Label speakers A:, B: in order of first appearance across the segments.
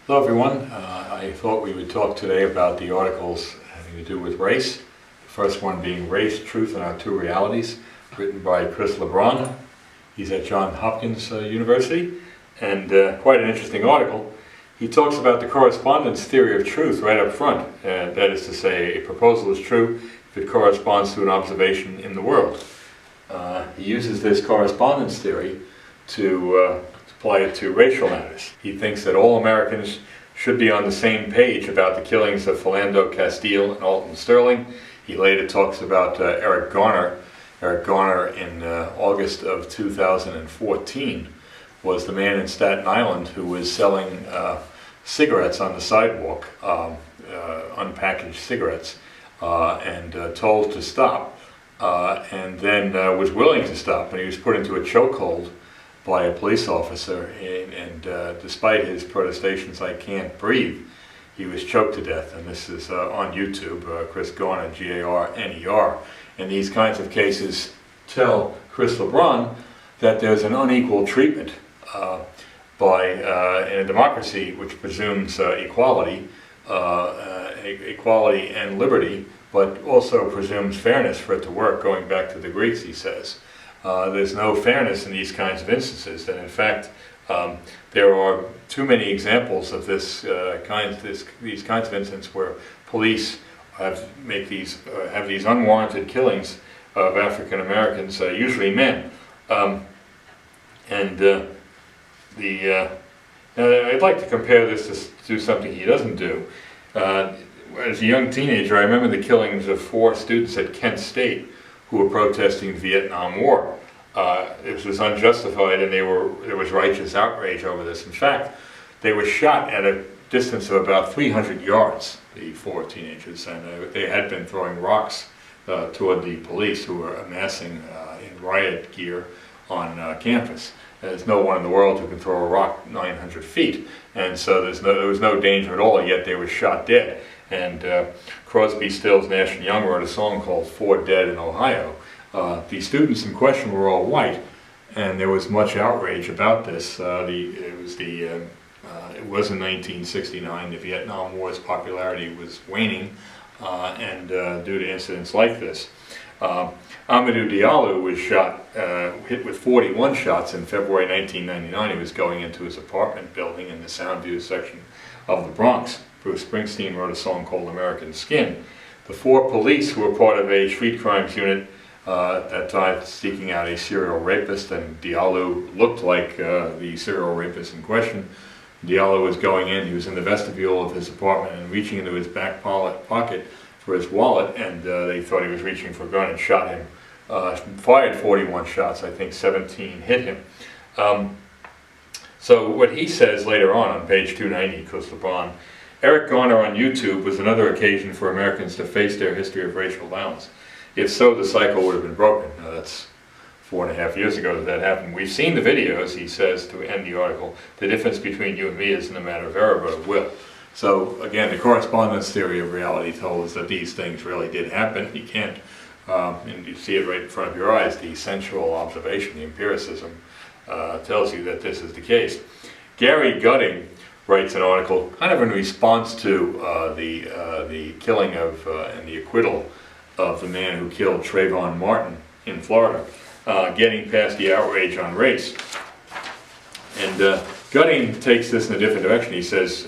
A: Hello everyone. I thought we would talk today about the articles having to do with race. The first one being Race, Truth and Our Two Realities, written by Chris LeBron. He's at Johns Hopkins University, and quite an interesting article. He talks about the correspondence theory of truth right up front, and that is to say, a proposal is true if it corresponds to an observation in the world. He uses this correspondence theory to apply it to racial matters. He thinks that all Americans should be on the same page about the killings of Philando Castile and Alton Sterling. He later talks about Eric Garner. Eric Garner in August of 2014 was the man in Staten Island who was selling cigarettes on the sidewalk, unpackaged cigarettes, and told to stop, and then was willing to stop, and he was put into a chokehold by a police officer, and despite his protestations, "I can't breathe," he was choked to death. And this is on YouTube, Chris Garner, G-A-R-N-E-R. And these kinds of cases tell Chris LeBron that there's an unequal treatment in a democracy which presumes equality and liberty, but also presumes fairness for it to work, going back to the Greeks, he says. There's no fairness in these kinds of instances, and in fact, there are too many examples of these kinds of incidents where police have these unwarranted killings of African Americans, usually men, now I'd like to compare this to something he doesn't do. As a young teenager, I remember the killings of 4 students at Kent State who were protesting the Vietnam War. It was unjustified, and there was righteous outrage over this. In fact, they were shot at a distance of about 300 yards, the 4 teenagers, and they had been throwing rocks toward the police who were amassing in riot gear on campus. There's no one in the world who can throw a rock 900 feet, and so there was no danger at all, yet they were shot dead. And Crosby, Stills, Nash and Young wrote a song called 4 Dead in Ohio. The students in question were all white, and there was much outrage about this. It was in 1969. The Vietnam War's popularity was waning, and due to incidents like this. Amadou Diallo was hit with 41 shots in February 1999. He was going into his apartment building in the Soundview section of the Bronx. Bruce Springsteen wrote a song called American Skin. The 4 police who were part of a street crimes unit at that time seeking out a serial rapist, and Diallo looked like the serial rapist in question. Diallo was going in, he was in the vestibule of his apartment and reaching into his back pocket for his wallet, and they thought he was reaching for a gun and shot him. Fired 41 shots, I think 17 hit him. So what he says later on page 290, Chris LeBron, Eric Garner on YouTube was another occasion for Americans to face their history of racial violence. If so, the cycle would have been broken. Now, that's 4.5 years ago that happened. We've seen the videos, he says to end the article. The difference between you and me isn't a matter of error, but of will. So again, the correspondence theory of reality told us that these things really did happen. You can't, and you see it right in front of your eyes, the sensual observation, the empiricism tells you that this is the case. Gary Gutting writes an article kind of in response to the killing of and the acquittal of the man who killed Trayvon Martin in Florida, getting past the outrage on race. And Gutting takes this in a different direction. He says,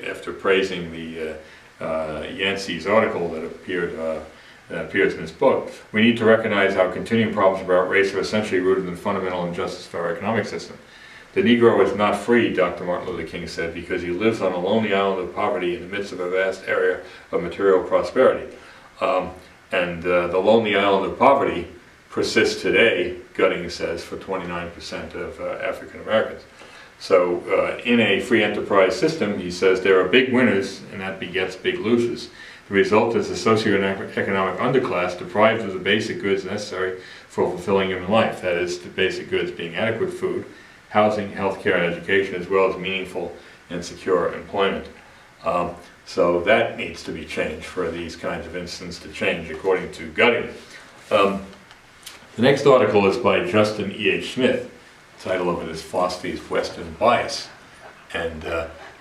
A: after praising the Yancey's article that appears in this book, we need to recognize how continuing problems about race are essentially rooted in fundamental injustice to our economic system. The Negro is not free, Dr. Martin Luther King said, because he lives on a lonely island of poverty in the midst of a vast area of material prosperity. The lonely island of poverty persists today, Gutting says, for 29% of African Americans. So in a free enterprise system, he says, there are big winners and that begets big losers. The result is a socioeconomic underclass deprived of the basic goods necessary for fulfilling human life. That is, the basic goods being adequate food, housing, healthcare, and education, as well as meaningful and secure employment. So that needs to be changed for these kinds of incidents to change, according to Gutting. The next article is by Justin E.H. Smith. The title of it is Philosophy's Western Bias. And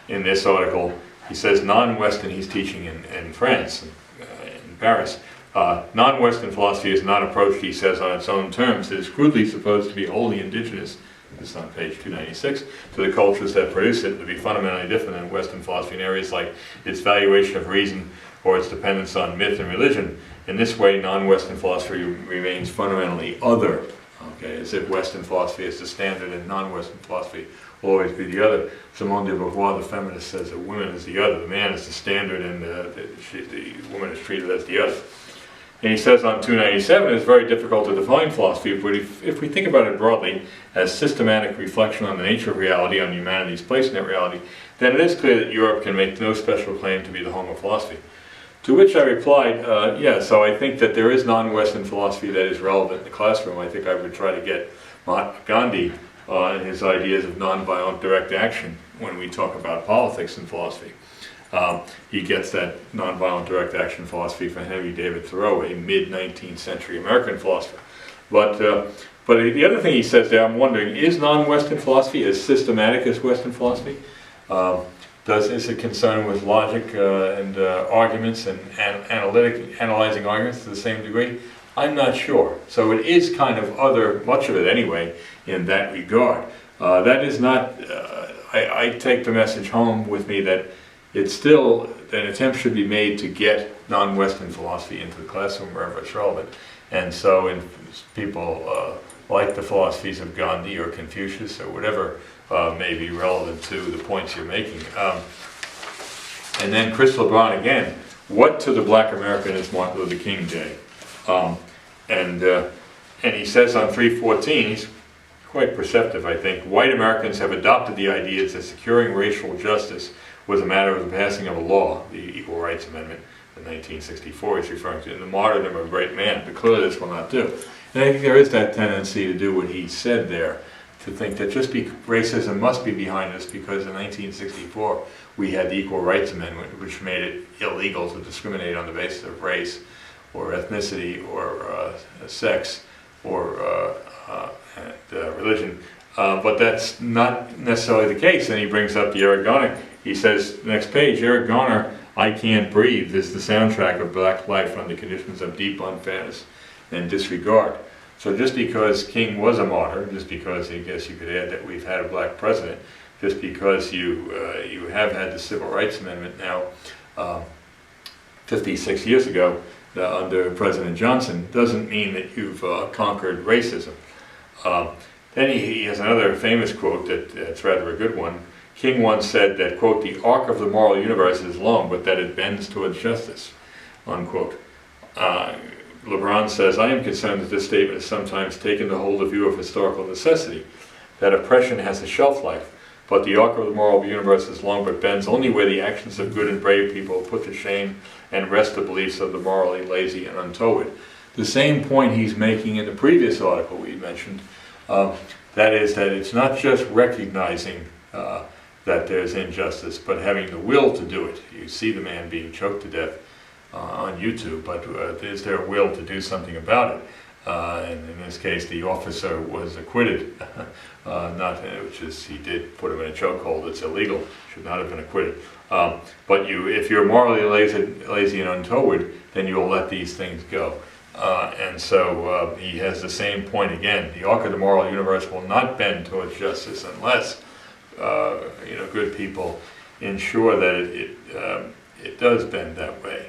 A: in this article, he says non-Western, he's teaching in France, in Paris, non-Western philosophy is not approached, he says, on its own terms. It is crudely supposed to be wholly indigenous, this is on page 296, to the cultures that produce it, to be fundamentally different than Western philosophy in areas like its valuation of reason or its dependence on myth and religion. In this way, non-Western philosophy remains fundamentally other, okay, as if Western philosophy is the standard and non-Western philosophy will always be the other. Simone de Beauvoir, the feminist, says that woman is the other, the man is the standard, and the woman is treated as the other. And he says on 297, it's very difficult to define philosophy, but if we think about it broadly as systematic reflection on the nature of reality, on humanity's place in that reality, then it is clear that Europe can make no special claim to be the home of philosophy. To which I replied, yeah, so I think that there is non-Western philosophy that is relevant in the classroom. I think I would try to get Mahatma Gandhi and his ideas of nonviolent direct action when we talk about politics and philosophy. He gets that nonviolent direct action philosophy from Henry David Thoreau, a mid-19th century American philosopher. But the other thing he says there, I'm wondering, is non-Western philosophy as systematic as Western philosophy? Is it concerned with logic and arguments and analyzing arguments to the same degree? I'm not sure. So it is kind of other, much of it anyway, in that regard. That is not, I take the message home with me that it's still, an attempt should be made to get non-Western philosophy into the classroom wherever it's relevant. And so in people like the philosophies of Gandhi or Confucius or whatever may be relevant to the points you're making. And then Chris LeBron again, what to the black American is Martin Luther King Day? And he says on 314, he's quite perceptive, I think, white Americans have adopted the ideas that securing racial justice was a matter of the passing of a law, the Equal Rights Amendment in 1964 he's referring to, in the martyrdom of a great man, but clearly this will not do. And I think there is that tendency to do what he said there, to think that just racism must be behind us because in 1964 we had the Equal Rights Amendment, which made it illegal to discriminate on the basis of race or ethnicity or sex or religion. But that's not necessarily the case. And he brings up the Eric Garner. He says, next page, Eric Garner, I Can't Breathe is the soundtrack of black life under conditions of deep unfairness and disregard. So just because King was a martyr, just because I guess you could add that we've had a black president, just because you have had the Civil Rights Amendment now 56 years ago under President Johnson, doesn't mean that you've conquered racism. Then he has another famous quote that's rather a good one. King once said that, quote, the arc of the moral universe is long, but that it bends towards justice, unquote. LeBron says, I am concerned that this statement has sometimes taken to hold a view of historical necessity, that oppression has a shelf life, but the arc of the moral universe is long but bends only where the actions of good and brave people put to shame and wrest the beliefs of the morally lazy and untoward. The same point he's making in the previous article we mentioned, that is that it's not just recognizing that there's injustice, but having the will to do it. You see the man being choked to death on YouTube, but is there a will to do something about it? And in this case, the officer was acquitted, which is, he did put him in a chokehold. It's illegal, should not have been acquitted. But if you're morally lazy and untoward, then you'll let these things go. And so he has the same point again. The arc of the moral universe will not bend towards justice unless good people ensure that it does bend that way.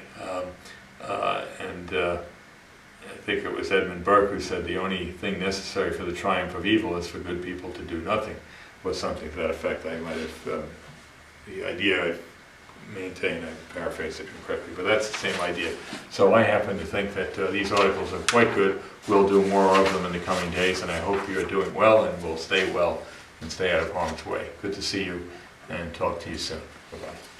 A: I think it was Edmund Burke who said the only thing necessary for the triumph of evil is for good people to do nothing, or something to that effect. I might have, the idea I maintain, I paraphrased it incorrectly, but that's the same idea. So I happen to think that these articles are quite good. We'll do more of them in the coming days, and I hope you're doing well and will stay well and stay out of harm's way. Good to see you, and talk to you soon. Bye-bye.